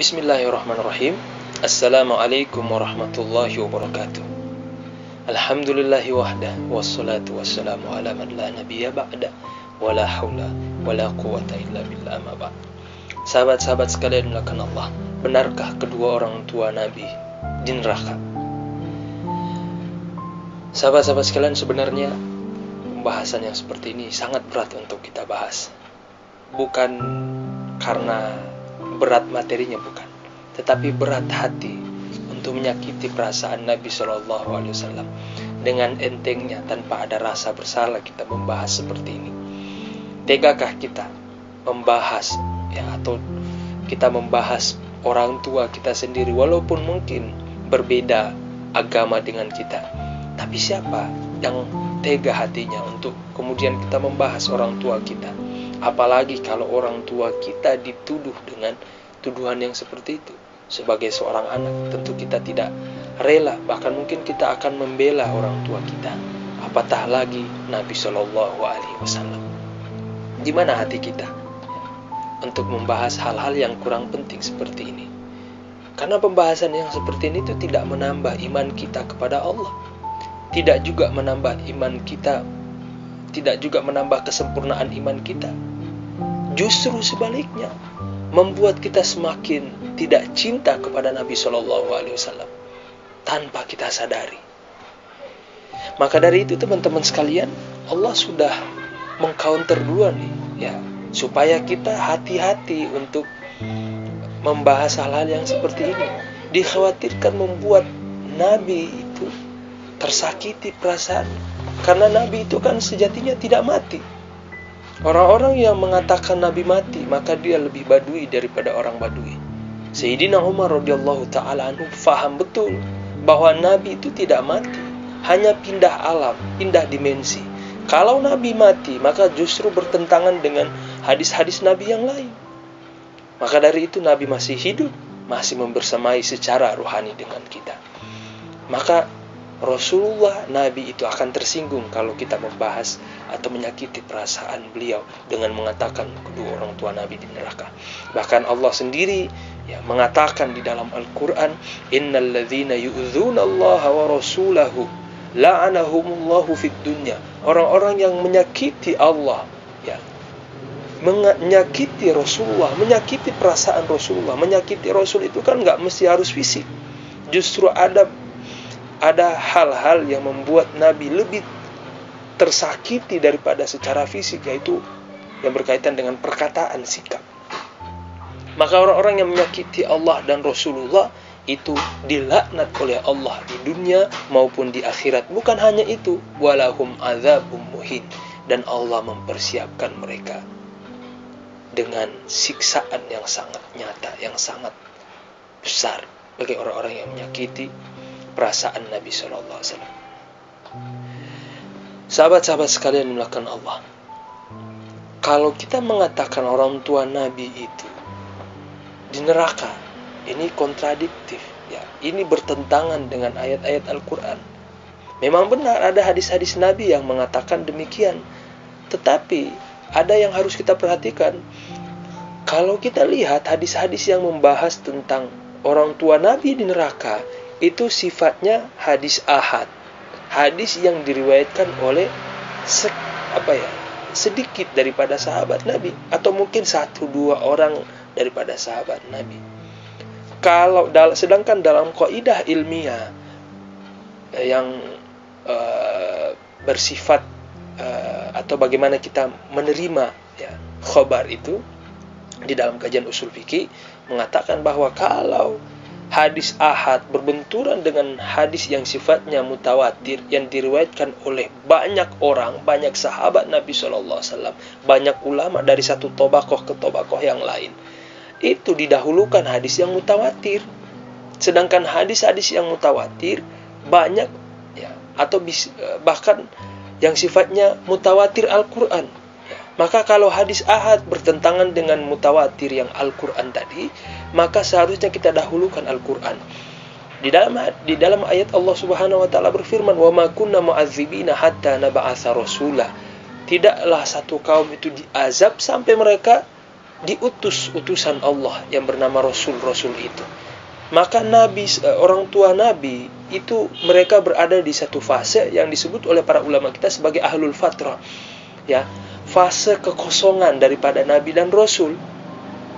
Bismillahirrahmanirrahim. Assalamualaikum warahmatullahi wabarakatuh. Alhamdulillahi wahdah, wassalatu wassalamu ala man la nabiyya ba'da, wala hawla wala quwata illa billah, amma ba'd. Sahabat-sahabat sekalian dimuliakan Allah, benarkah kedua orang tua Nabi di neraka? Sahabat-sahabat sekalian, sebenarnya pembahasan yang seperti ini sangat berat untuk kita bahas. Bukan karena berat materinya, bukan, tetapi berat hati untuk menyakiti perasaan Nabi SAW. Dengan entengnya, tanpa ada rasa bersalah, kita membahas seperti ini. Tegakah kita membahas atau kita membahas orang tua kita sendiri, walaupun mungkin berbeda agama dengan kita, tapi siapa yang tega hatinya untuk kemudian kita membahas orang tua kita? Apalagi kalau orang tua kita dituduh dengan tuduhan yang seperti itu. Sebagai seorang anak, tentu kita tidak rela, bahkan mungkin kita akan membela orang tua kita. Apatah lagi Nabi SAW. Di mana hati kita untuk membahas hal-hal yang kurang penting seperti ini? Karena pembahasan yang seperti ini itu tidak menambah iman kita kepada Allah, tidak juga menambah iman kita, tidak juga menambah kesempurnaan iman kita. Justru sebaliknya, membuat kita semakin tidak cinta kepada Nabi SAW tanpa kita sadari. Maka dari itu, teman-teman sekalian, Allah sudah mengcounter duluan supaya kita hati-hati untuk membahas hal-hal yang seperti ini. Dikhawatirkan membuat Nabi itu tersakiti perasaan, karena Nabi itu kan sejatinya tidak mati. Orang-orang yang mengatakan Nabi mati, maka dia lebih badui daripada orang badui. Sayyidina Umar radhiyallahu ta'ala anhu faham betul bahwa Nabi itu tidak mati, hanya pindah alam, pindah dimensi. Kalau Nabi mati, maka justru bertentangan dengan hadis-hadis Nabi yang lain. Maka dari itu Nabi masih hidup, masih membersamai secara rohani dengan kita. Maka Rasulullah, Nabi itu akan tersinggung kalau kita membahas atau menyakiti perasaan beliau dengan mengatakan kedua orang tua Nabi di neraka. Bahkan Allah sendiri mengatakan di dalam Al-Quran, innal ladzina yu'dzuna Allah wa rasulahu la'anahumullahu fid dunya. Orang-orang yang menyakiti Allah, menyakiti Rasulullah, menyakiti perasaan Rasulullah. Menyakiti Rasul itu kan nggak mesti harus fisik. Justru ada hal-hal yang membuat Nabi lebih tersakiti daripada secara fisik, yaitu yang berkaitan dengan perkataan, sikap. Maka orang-orang yang menyakiti Allah dan Rasulullah itu dilaknat oleh Allah di dunia maupun di akhirat. Bukan hanya itu, walahum adzabum muhin, dan Allah mempersiapkan mereka dengan siksaan yang sangat nyata, yang sangat besar bagi orang-orang yang menyakiti perasaan Nabi SAW. Sahabat-sahabat sekalian dimuliakan Allah, kalau kita mengatakan orang tua Nabi itu di neraka, ini kontradiktif, ini bertentangan dengan ayat-ayat Al-Quran. Memang benar ada hadis-hadis Nabi yang mengatakan demikian, tetapi ada yang harus kita perhatikan. Kalau kita lihat hadis-hadis yang membahas tentang orang tua Nabi di neraka, itu sifatnya hadis ahad, hadis yang diriwayatkan oleh sedikit daripada sahabat Nabi, atau mungkin 1-2 orang daripada sahabat Nabi. Sedangkan dalam kaidah ilmiah yang bersifat atau bagaimana kita menerima khobar itu, di dalam kajian usul fikih mengatakan bahwa kalau hadis ahad berbenturan dengan hadis yang sifatnya mutawatir yang diriwayatkan oleh banyak orang, banyak sahabat Nabi SAW, banyak ulama dari satu tobakoh ke tobakoh yang lain, itu didahulukan hadis yang mutawatir. Sedangkan hadis-hadis yang mutawatir banyak atau bahkan yang sifatnya mutawatir Al-Quran. Maka kalau hadis ahad bertentangan dengan mutawatir yang Al-Quran tadi, maka seharusnya kita dahulukan Al-Quran. Di dalam ayat Allah Subhanahu wa taala berfirman, "Wa ma kunna mu'adzibina hatta nab'atsa rasula." Tidaklah satu kaum itu diazab sampai mereka diutus utusan Allah yang bernama Rasul-Rasul itu. Maka nabi, orang tua nabi itu mereka berada di satu fase yang disebut oleh para ulama kita sebagai ahlul fatrah, ya, fase kekosongan daripada nabi dan rasul.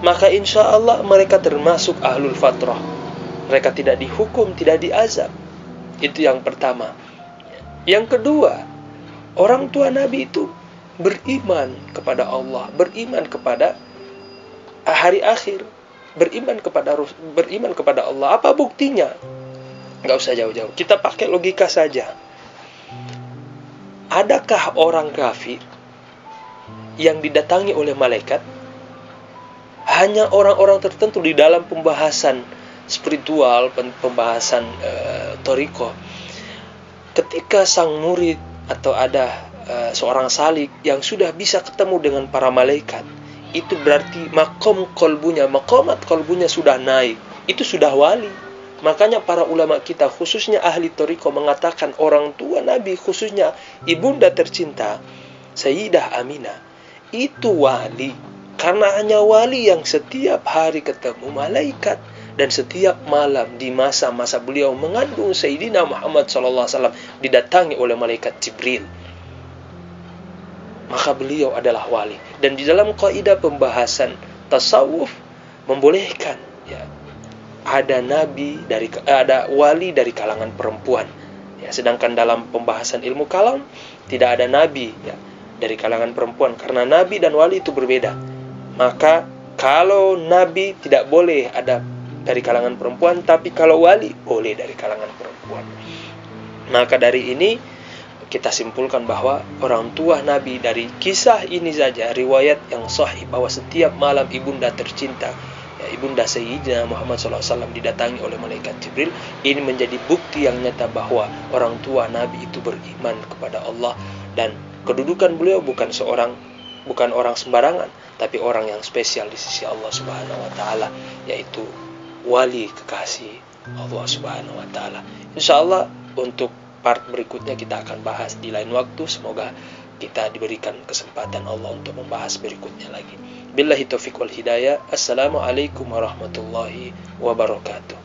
Maka insya Allah mereka termasuk ahlul fatrah. Mereka tidak dihukum, tidak diazab. Itu yang pertama. Yang kedua, orang tua nabi itu beriman kepada Allah, beriman kepada hari akhir, beriman kepada Allah. Apa buktinya? Nggak usah jauh-jauh, kita pakai logika saja. Adakah orang kafir yang didatangi oleh malaikat? Hanya orang-orang tertentu di dalam pembahasan spiritual, pembahasan thariqah. Ketika sang murid atau ada seorang salik yang sudah bisa ketemu dengan para malaikat, itu berarti maqamat qalbunya sudah naik. Itu sudah wali. Makanya para ulama kita, khususnya ahli thariqah, mengatakan orang tua Nabi, khususnya ibunda tercinta Sayyidah Aminah, itu wali. Karena hanya wali yang setiap hari ketemu malaikat, dan setiap malam di masa-masa beliau mengandung Sayyidina Muhammad SAW didatangi oleh malaikat Jibril. Maka beliau adalah wali. Dan di dalam kaidah pembahasan tasawuf membolehkan, ya, ada wali dari kalangan perempuan. Ya, sedangkan dalam pembahasan ilmu kalam tidak ada nabi, ya, dari kalangan perempuan, karena nabi dan wali itu berbeda. Maka kalau nabi tidak boleh ada dari kalangan perempuan, tapi kalau wali boleh dari kalangan perempuan. Maka dari ini kita simpulkan bahwa orang tua Nabi, dari kisah ini saja riwayat yang sahih bahwa setiap malam ibunda tercinta, ya, ibunda Sayyidina Muhammad SAW didatangi oleh malaikat Jibril. Ini menjadi bukti yang nyata bahwa orang tua Nabi itu beriman kepada Allah, dan kedudukan beliau bukan orang sembarangan, tapi orang yang spesial di sisi Allah Subhanahu wa taala, yaitu wali kekasih Allah Subhanahu wa taala. Insyaallah untuk part berikutnya kita akan bahas di lain waktu. Semoga kita diberikan kesempatan Allah untuk membahas berikutnya lagi. Billahi taufiq wal hidayah. Assalamualaikum warahmatullahi wabarakatuh.